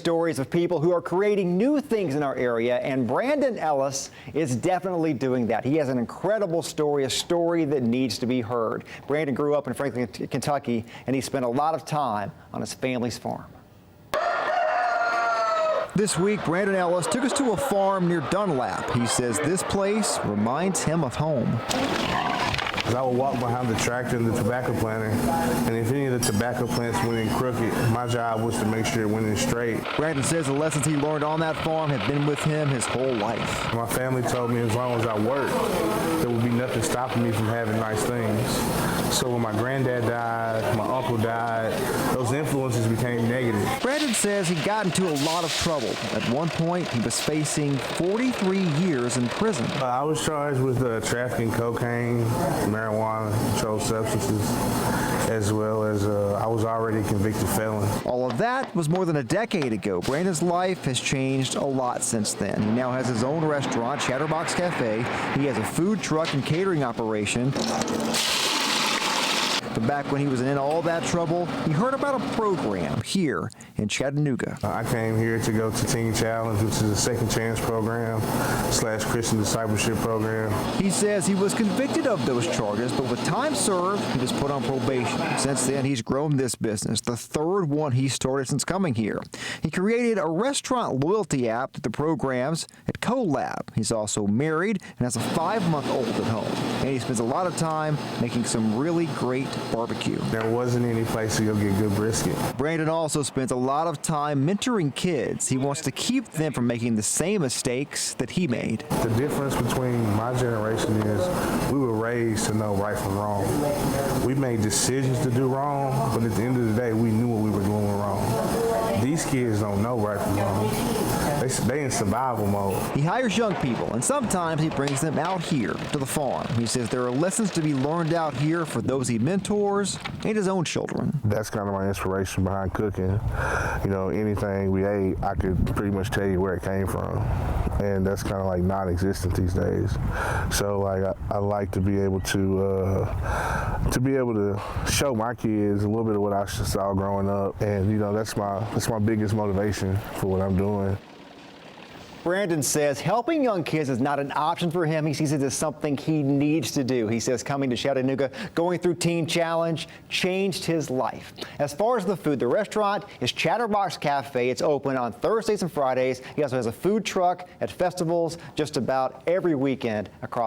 stories of people who are creating new things in our area, and Brandon Ellis is definitely doing that. He has an incredible story, a story that needs to be heard. Brandon grew up in Franklin, Kentucky, and he spent a lot of time on his family's farm. This week, Brandon Ellis took us to a farm near Dunlap. He says this place reminds him of home. I would walk behind the tractor and the tobacco planter, and if any of the tobacco plants went in crooked, my job was to make sure it went in straight. Brandon says the lessons he learned on that farm have been with him his whole life. My family told me as long as I worked, there would be nothing stopping me from having nice things. So when my granddad died, my uncle died, those influences became negative. Brandon says he got into a lot of trouble. At one point, he was facing 43 years in prison. I was charged with trafficking cocaine, marijuana, controlled substances, as well as I was already a convicted felon. All of that was more than a decade ago. Brandon's life has changed a lot since then. He now has his own restaurant, ChatterBox Cafe. He has a food truck and catering operation. But back when he was in all that trouble, he heard about a program here in Chattanooga. I came here to go to Teen Challenge, which is a second chance program / Christian discipleship program. He says he was convicted of those charges, but with time served, he was put on probation. Since then, he's grown this business, the third one he started since coming here. He created a restaurant loyalty app that the programs at CoLab. He's also married and has a 5-month-old at home. And he spends a lot of time making some really great barbecue. There wasn't any place to go get good brisket. Brandon also spends a lot of time mentoring kids. He wants to keep them from making the same mistakes that he made. The difference between my generation is we were raised to know right from wrong. We made decisions to do wrong, but at the end of the day, we knew what we were doing wrong. These kids don't know right from wrong. They in survival mode. He hires young people, and sometimes he brings them out here to the farm. He says there are lessons to be learned out here for those he mentors and his own children. That's kind of my inspiration behind cooking. You know, anything we ate, I could pretty much tell you where it came from. And that's kind of like non-existent these days. So like I like to be able to show my kids a little bit of what I saw growing up. And you know, that's my biggest motivation for what I'm doing. Brandon says helping young kids is not an option for him. He sees it as something he needs to do. He says coming to Chattanooga, going through Teen Challenge, changed his life. As far as the food, the restaurant is ChatterBox Cafe. It's open on Thursdays and Fridays. He also has a food truck at festivals just about every weekend across